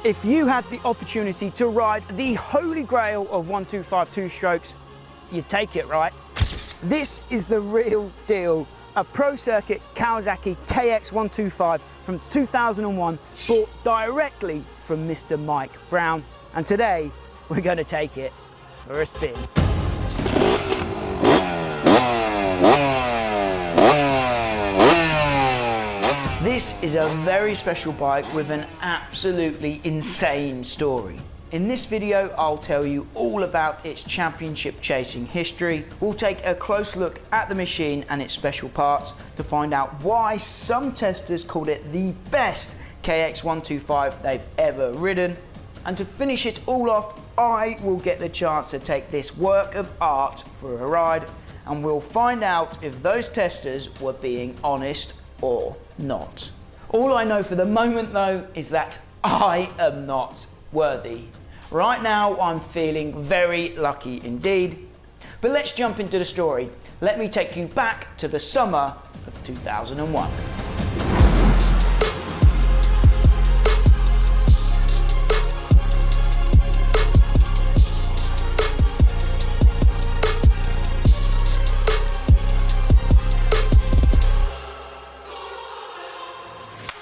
If you had the opportunity to ride the Holy Grail of 125 two-strokes, you'd take it, right? This is the real deal. A Pro Circuit Kawasaki KX125 from 2001, bought directly from Mr. Mike Brown. And today, we're going to take it for a spin. This is a very special bike with an absolutely insane story. In this video, I'll tell you all about its championship chasing history. We'll take a close look at the machine and its special parts to find out why some testers called it the best KX125 they've ever ridden. And to finish it all off, I will get the chance to take this work of art for a ride, and we'll find out if those testers were being honest or not. All I know for the moment though is that I am not worthy. Right now I'm feeling very lucky indeed. But let's jump into the story. Let me take you back to the summer of 2001.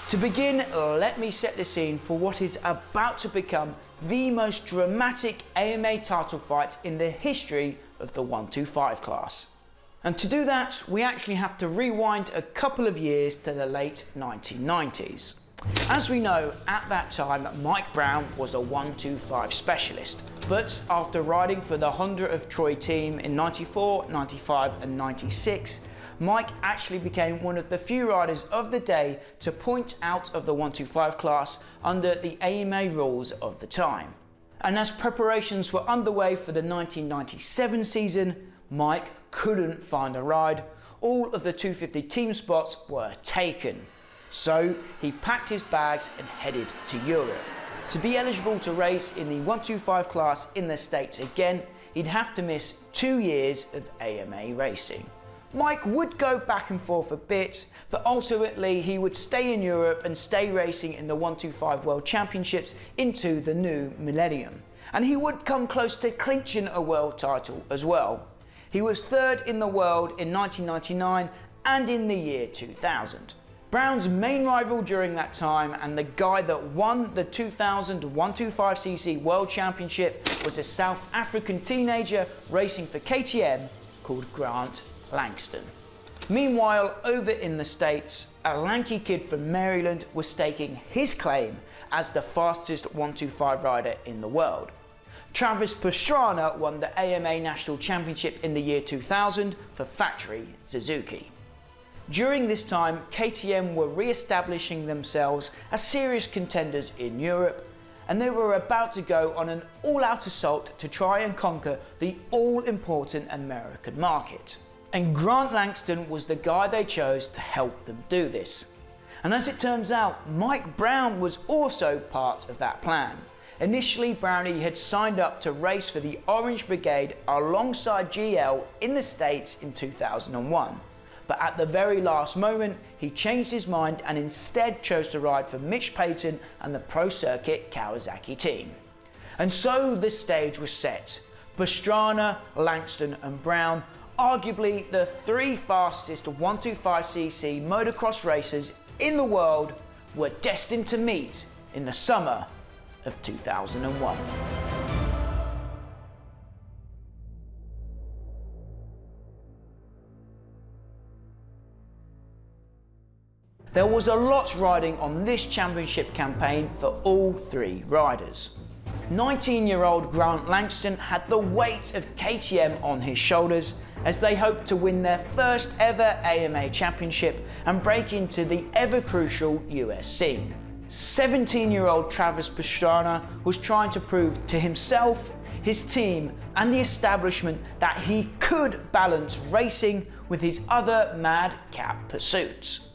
To begin, let me set the scene for what is about to become the most dramatic AMA title fight in the history of the 125 class. And to do that, we actually have to rewind a couple of years to the late 1990s. As we know, at that time, Mike Brown was a 125 specialist, but after riding for the Honda of Troy team in 94, 95 and 96, Mike actually became one of the few riders of the day to point out of the 125 class under the AMA rules of the time. And as preparations were underway for the 1997 season, Mike couldn't find a ride. All of the 250 team spots were taken. So he packed his bags and headed to Europe. To be eligible to race in the 125 class in the States again, he'd have to miss 2 years of AMA racing. Mike would go back and forth a bit, but ultimately he would stay in Europe and stay racing in the 125 World Championships into the new millennium. And he would come close to clinching a world title as well. He was third in the world in 1999 and in the year 2000. Brown's main rival during that time, and the guy that won the 2000 125cc World Championship, was a South African teenager racing for KTM called Grant Langston. Meanwhile, over in the States, a lanky kid from Maryland was staking his claim as the fastest 125 rider in the world. Travis Pastrana won the AMA National Championship in the year 2000 for factory Suzuki. During this time, KTM were re-establishing themselves as serious contenders in Europe, and they were about to go on an all-out assault to try and conquer the all-important American market. And Grant Langston was the guy they chose to help them do this. And as it turns out, Mike Brown was also part of that plan. Initially, Brownie had signed up to race for the Orange Brigade alongside GL in the States in 2001. But at the very last moment, he changed his mind and instead chose to ride for Mitch Payton and the Pro Circuit Kawasaki team. And so the stage was set. Pastrana, Langston and Brown, arguably the three fastest 125cc motocross racers in the world, were destined to meet in the summer of 2001. There was a lot riding on this championship campaign for all three riders. 19-year-old Grant Langston had the weight of KTM on his shoulders as they hoped to win their first ever AMA championship and break into the ever-crucial US scene. 17-year-old Travis Pastrana was trying to prove to himself, his team and the establishment that he could balance racing with his other madcap pursuits.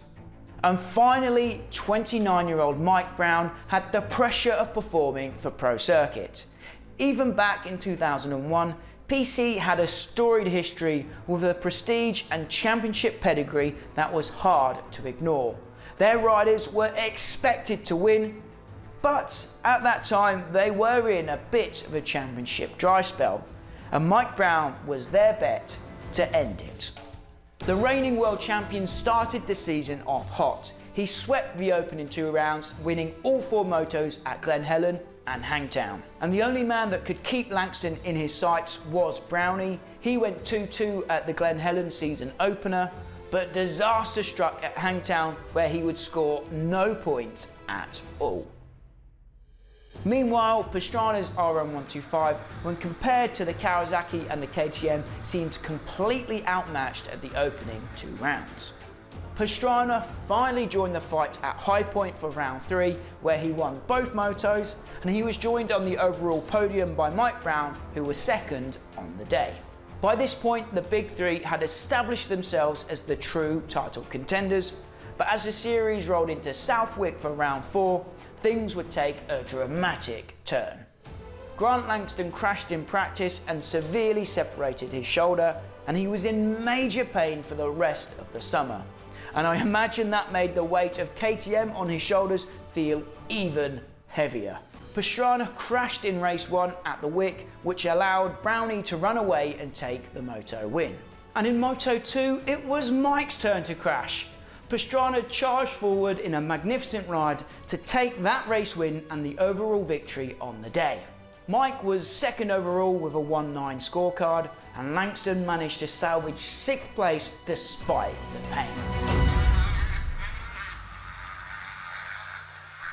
And finally, 29-year-old Mike Brown had the pressure of performing for Pro Circuit. Even back in 2001, PC had a storied history with a prestige and championship pedigree that was hard to ignore. Their riders were expected to win, But at that time, they were in a bit of a championship dry spell, and Mike Brown was their bet to end it. The reigning world champion started the season off hot. He swept the opening 2 rounds, winning all 4 motos at Glen Helen and Hangtown. And the only man that could keep Langston in his sights was Brownie. He went 2-2 at the Glen Helen season opener, but disaster struck at Hangtown, where he would score no points at all. Meanwhile, Pastrana's RM125, when compared to the Kawasaki and the KTM, seemed completely outmatched at the opening 2 rounds. Pastrana finally joined the fight at High Point for round 3, where he won both motos, and he was joined on the overall podium by Mike Brown, who was second on the day. By this point, the big 3 had established themselves as the true title contenders, but as the series rolled into Southwick for round 4, things would take a dramatic turn. Grant Langston crashed in practice and severely separated his shoulder, and he was in major pain for the rest of the summer. And I imagine that made the weight of KTM on his shoulders feel even heavier. Pastrana crashed in race 1 at the Wick, which allowed Brownie to run away and take the moto win. And in Moto 2, it was Mike's turn to crash. Pastrana charged forward in a magnificent ride to take that race win and the overall victory on the day. Mike was second overall with a 1-9 scorecard, and Langston managed to salvage 6th place despite the pain.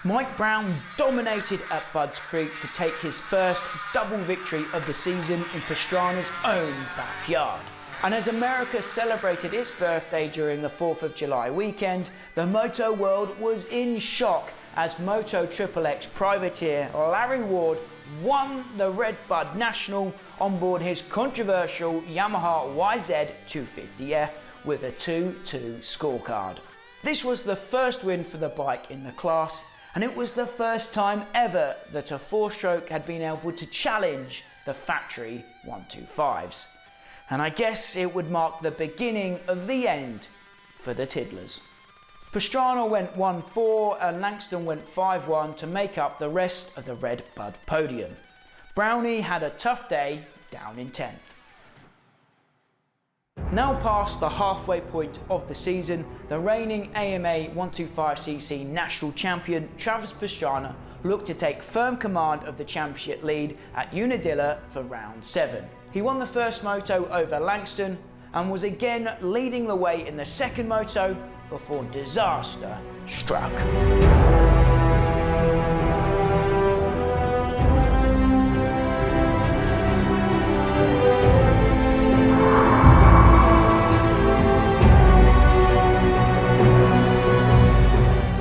Mike Brown dominated at Budds Creek to take his first double victory of the season in Pastrana's own backyard. And as America celebrated its birthday during the 4th of July weekend, the moto world was in shock as Moto XXX privateer Larry Ward won the Red Bud National on board his controversial Yamaha YZ250F with a 2-2 scorecard. This was the first win for the bike in the class, and it was the first time ever that a 4-stroke had been able to challenge the factory 125s. And I guess it would mark the beginning of the end for the Tiddlers. Pastrana went 1-4 and Langston went 5-1 to make up the rest of the Red Bud podium. Brownie had a tough day, down in 10th. Now past the halfway point of the season, the reigning AMA 125cc national champion Travis Pastrana looked to take firm command of the championship lead at Unadilla for round 7. He won the first moto over Langston and was again leading the way in the second moto before disaster struck.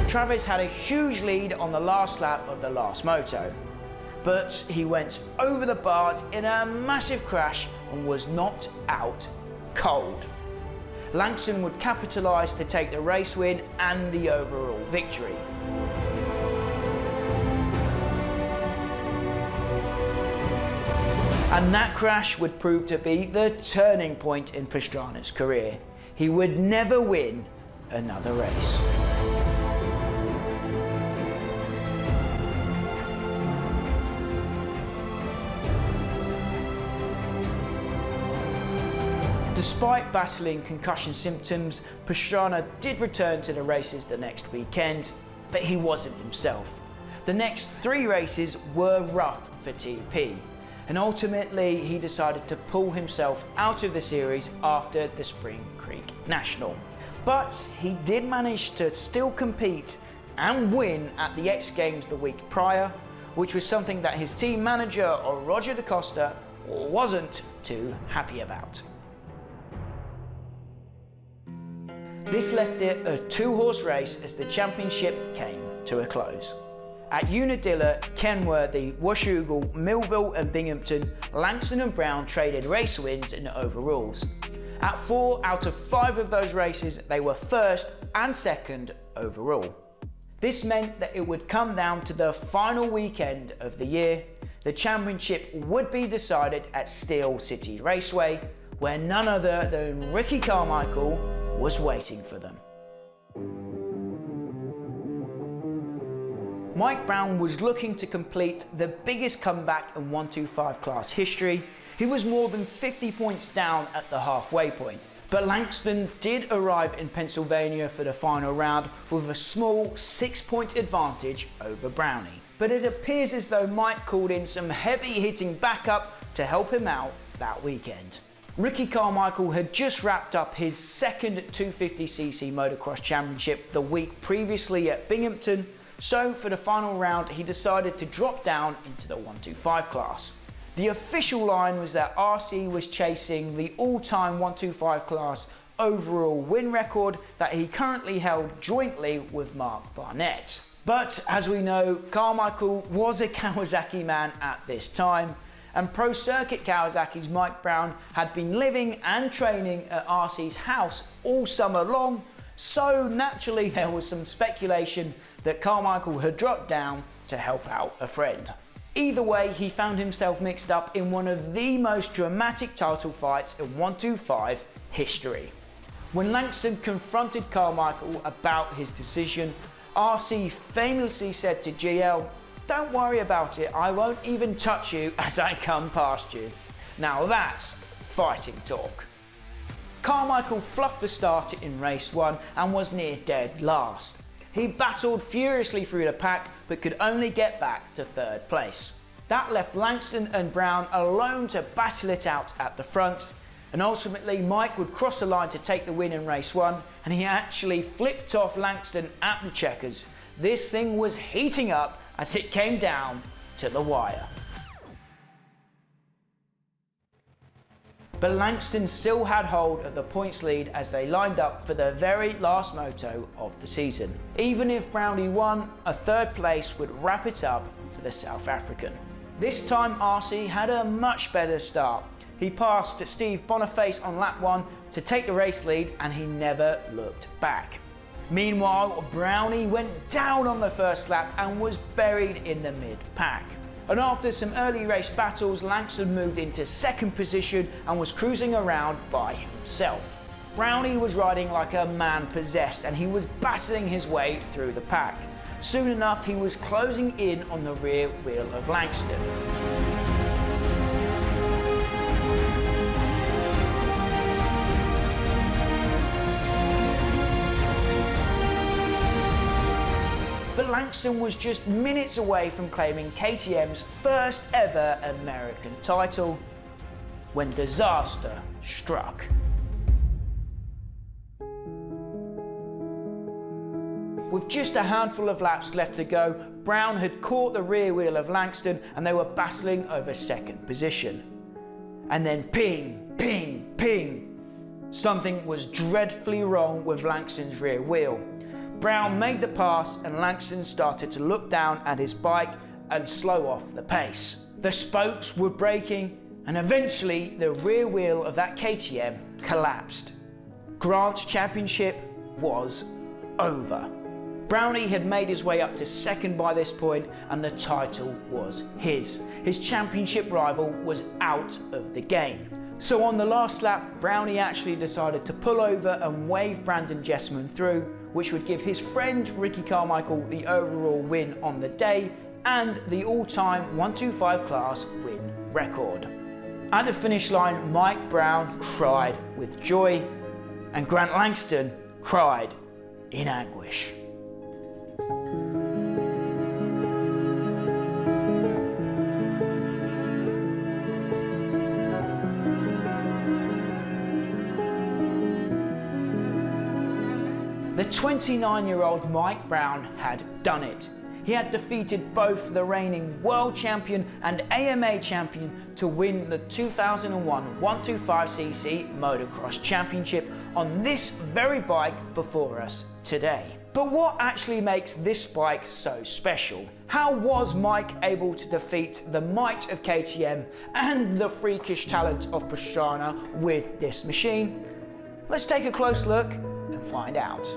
Travis had a huge lead on the last lap of the last moto, but he went over the bars in a massive crash and was knocked out cold. Langston would capitalise to take the race win and the overall victory. And that crash would prove to be the turning point in Pastrana's career. He would never win another race. Despite battling concussion symptoms, Pastrana did return to the races the next weekend, but he wasn't himself. The next 3 races were rough for TP, and ultimately he decided to pull himself out of the series after the Spring Creek National. But he did manage to still compete and win at the X Games the week prior, which was something that his team manager, Roger Da Costa, wasn't too happy about. This left it a 2-horse race as the championship came to a close. At Unadilla, Kenworthy, Washougal, Millville and Binghamton, Langston and Brown traded race wins and overalls. At 4 out of 5 of those races, they were first and second overall. This meant that it would come down to the final weekend of the year. The championship would be decided at Steel City Raceway, where none other than Ricky Carmichael was waiting for them. Mike Brown was looking to complete the biggest comeback in 125 class history. He was more than 50 points down at the halfway point. But Langston did arrive in Pennsylvania for the final round with a small 6-point advantage over Brownie. But it appears as though Mike called in some heavy hitting backup to help him out that weekend. Ricky Carmichael had just wrapped up his second 250cc motocross championship the week previously at Binghamton, so for the final round he decided to drop down into the 125 class. The official line was that RC was chasing the all-time 125 class overall win record that he currently held jointly with Mark Barnett. But as we know, Carmichael was a Kawasaki man at this time, and Pro Circuit Kawasaki's Mike Brown had been living and training at RC's house all summer long, so naturally there was some speculation that Carmichael had dropped down to help out a friend. Either way, he found himself mixed up in one of the most dramatic title fights in 125 history. When Langston confronted Carmichael about his decision, RC famously said to GL, "Don't worry about it, I won't even touch you as I come past you." Now that's fighting talk. Carmichael fluffed the start in race 1 and was near dead last. He battled furiously through the pack but could only get back to 3rd place. That left Langston and Brown alone to battle it out at the front, and ultimately Mike would cross the line to take the win in race 1, and he actually flipped off Langston at the checkers. This thing was heating up as it came down to the wire. But Langston still had hold of the points lead as they lined up for the very last moto of the season. Even if Brownie won, a 3rd place would wrap it up for the South African. This time RC had a much better start. He passed Steve Boniface on lap 1 to take the race lead, and he never looked back. Meanwhile, Brownie went down on the first lap and was buried in the mid-pack. And after some early race battles, Langston moved into 2nd position and was cruising around by himself. Brownie was riding like a man possessed, and he was battling his way through the pack. Soon enough, he was closing in on the rear wheel of Langston. But Langston was just minutes away from claiming KTM's first ever American title when disaster struck. With just a handful of laps left to go, Brown had caught the rear wheel of Langston and they were battling over 2nd position. And then ping, ping, ping. Something was dreadfully wrong with Langston's rear wheel. Brown made the pass and Langston started to look down at his bike and slow off the pace. The spokes were breaking and eventually the rear wheel of that KTM collapsed. Grant's championship was over. Brownie had made his way up to 2nd by this point and the title was his. His championship rival was out of the game. So on the last lap, Brownie actually decided to pull over and wave Brandon Jessman through, which would give his friend Ricky Carmichael the overall win on the day and the all-time 125 class win record. At the finish line, Mike Brown cried with joy and Grant Langston cried in anguish. The 29-year-old Mike Brown had done it. He had defeated both the reigning world champion and AMA champion to win the 2001 125cc motocross championship on this very bike before us today. But what actually makes this bike so special? How was Mike able to defeat the might of KTM and the freakish talent of Pastrana with this machine? Let's take a close look and find out.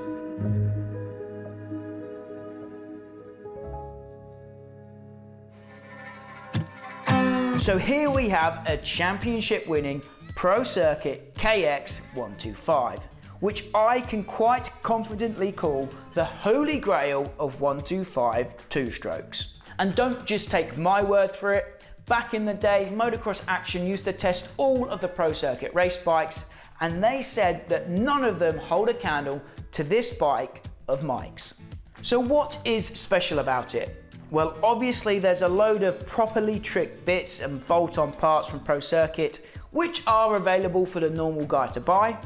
So here we have a championship winning Pro Circuit KX 125. which I can quite confidently call the Holy Grail of 125 two-strokes. And don't just take my word for it. Back in the day, Motocross Action used to test all of the Pro Circuit race bikes, and they said that none of them hold a candle to this bike of Mike's. So what is special about it? Well, obviously there's a load of properly tricked bits and bolt-on parts from Pro Circuit, which are available for the normal guy to buy,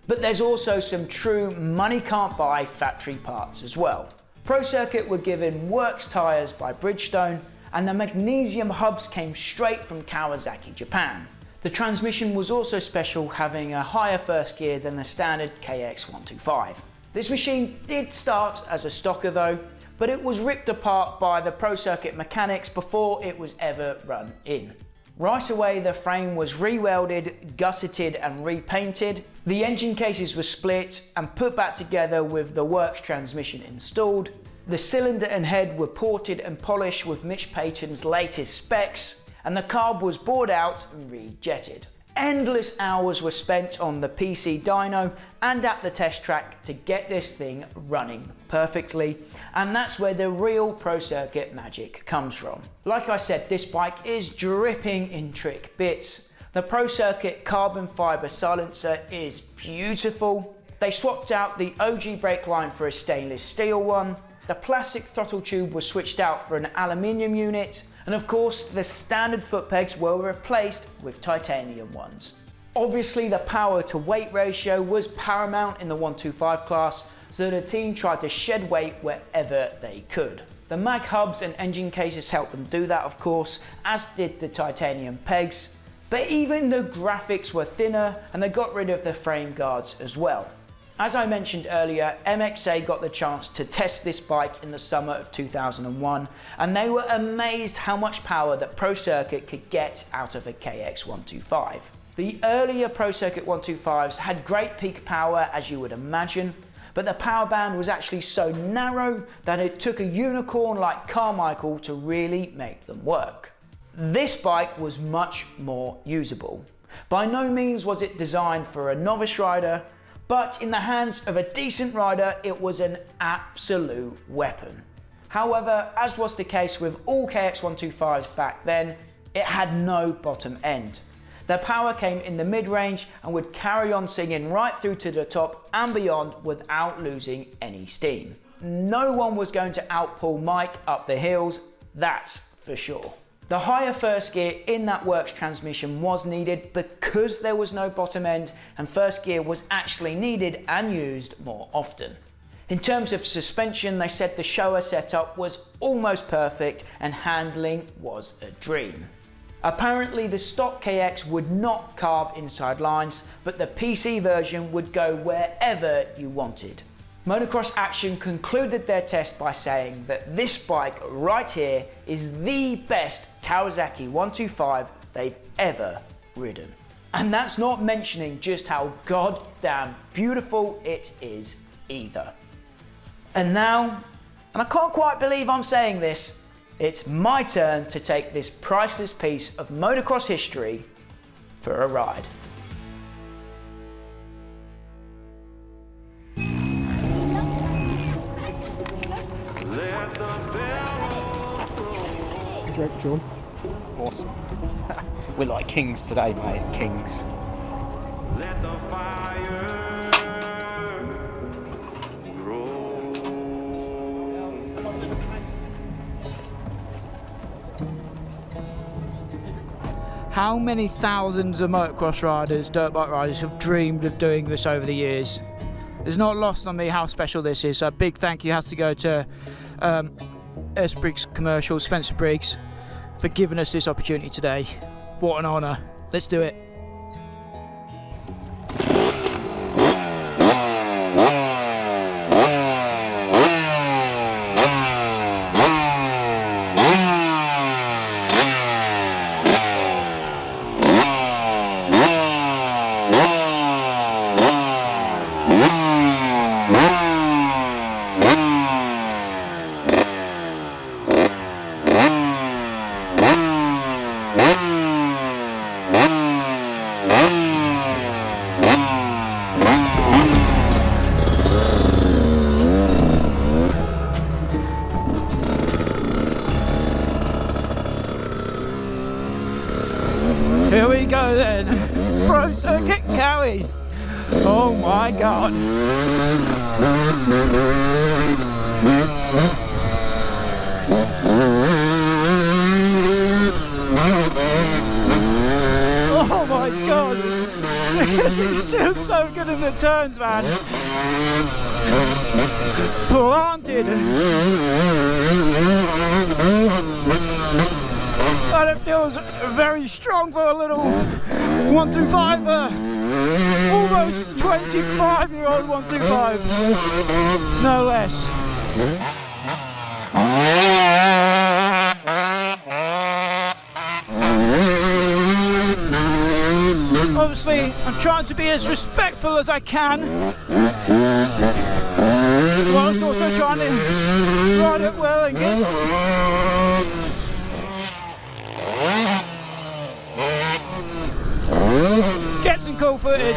but there's also some true money can't buy factory parts as well. Pro Circuit were given works tyres by Bridgestone, and the magnesium hubs came straight from Kawasaki, Japan. The transmission was also special, having a higher first gear than the standard KX125. This machine did start as a stocker though, but it was ripped apart by the Pro Circuit mechanics before it was ever run in. Right away, the frame was re-welded, gusseted and repainted. The engine cases were split and put back together with the works transmission installed. The cylinder and head were ported and polished with Mitch Payton's latest specs, and the carb was bored out and re-jetted. Endless hours were spent on the PC dyno and at the test track to get this thing running perfectly, and that's where the real Pro Circuit magic comes from. Like I said, this bike is dripping in trick bits. The Pro Circuit carbon fibre silencer is beautiful. They swapped out the OG brake line for a stainless steel one. The plastic throttle tube was switched out for an aluminium unit, and of course the standard foot pegs were replaced with titanium ones. Obviously the power to weight ratio was paramount in the 125 class, so the team tried to shed weight wherever they could. The mag hubs and engine cases helped them do that of course, as did the titanium pegs, but even the graphics were thinner and they got rid of the frame guards as well. As I mentioned earlier, MXA got the chance to test this bike in the summer of 2001, and they were amazed how much power that Pro Circuit could get out of a KX125. The earlier Pro Circuit 125s had great peak power, as you would imagine, but the power band was actually so narrow that it took a unicorn like Carmichael to really make them work. This bike was much more usable. By no means was it designed for a novice rider, but in the hands of a decent rider, it was an absolute weapon. However, as was the case with all KX125s back then, it had no bottom end. The power came in the mid-range and would carry on singing right through to the top and beyond without losing any steam. No one was going to outpull Mike up the hills, that's for sure. The higher first gear in that works transmission was needed because there was no bottom end, and first gear was actually needed and used more often. In terms of suspension, they said the Showa setup was almost perfect and handling was a dream. Apparently the stock KX would not carve inside lines, but the PC version would go wherever you wanted. Motocross Action concluded their test by saying that this bike right here is the best Kawasaki 125 they've ever ridden. And that's not mentioning just how goddamn beautiful it is either. And now, and I can't quite believe I'm saying this, it's my turn to take this priceless piece of motocross history for a ride. Great, John. Awesome. We're like kings today, mate. Kings. Let the fire grow. How many thousands of motocross riders, dirt bike riders, have dreamed of doing this over the years? It's not lost on me how special this is. So a big thank you has to go to S.Briggs Commercials, S.Briggs, for giving us this opportunity today. What an honour. Let's do it. we go then. Pro Circuit Kawi. Oh my god. Oh my god. This feels so good in the turns, man. Planted. And it feels very strong for a little 125, almost 25-year-old 125, no less. Obviously, I'm trying to be as respectful as I can, whilst also trying to ride it well and get some cool footage.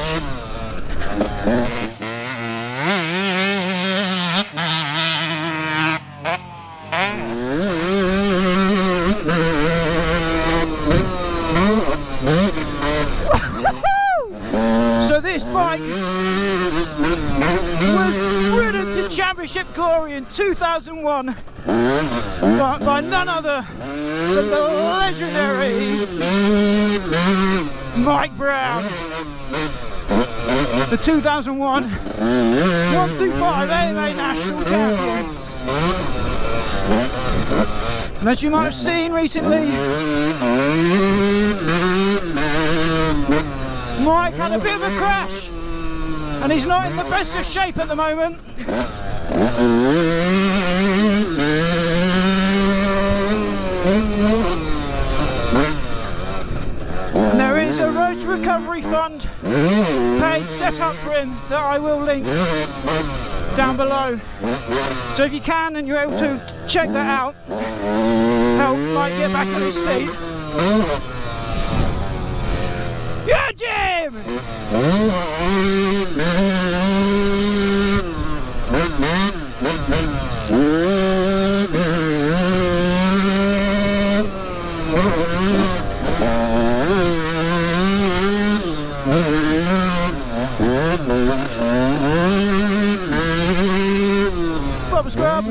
So this bike was ridden to championship glory in 2001 by none other than the legendary Mike Brown, the 2001 125 AMA National Champion. And as you might have seen recently, Mike had a bit of a crash and he's not in the best of shape at the moment. And there is a Road to Recovery Fund page set up for him that I will link down below. So if you can and you're able to check that out, help Mike get back on his feet. Yeah, Jim! Bubba scrub!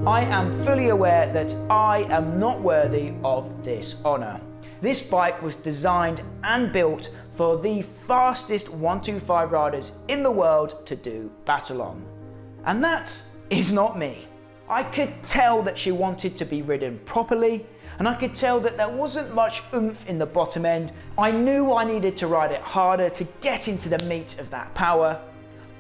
I am fully aware that I am not worthy of this honour. This bike was designed and built for the fastest 125 riders in the world to do battle on. And that is not me. I could tell that she wanted to be ridden properly, and I could tell that there wasn't much oomph in the bottom end. I knew I needed to ride it harder to get into the meat of that power.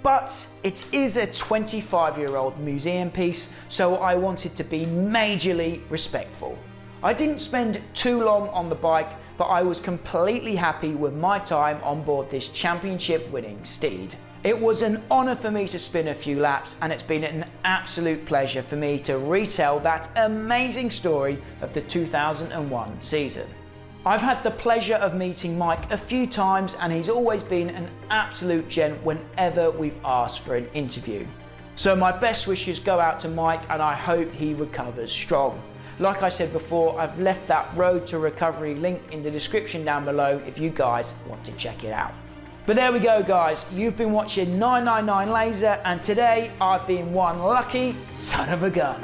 But it is a 25-year-old museum piece, so I wanted to be majorly respectful. I didn't spend too long on the bike, but I was completely happy with my time on board this championship winning steed. It was an honour for me to spin a few laps, and it's been an absolute pleasure for me to retell that amazing story of the 2001 season. I've had the pleasure of meeting Mike a few times, and he's always been an absolute gent whenever we've asked for an interview. So my best wishes go out to Mike, and I hope he recovers strong. Like I said before, I've left that Road to Recovery link in the description down below if you guys want to check it out. But there we go guys, you've been watching 999 Laser, and today I've been one lucky son of a gun.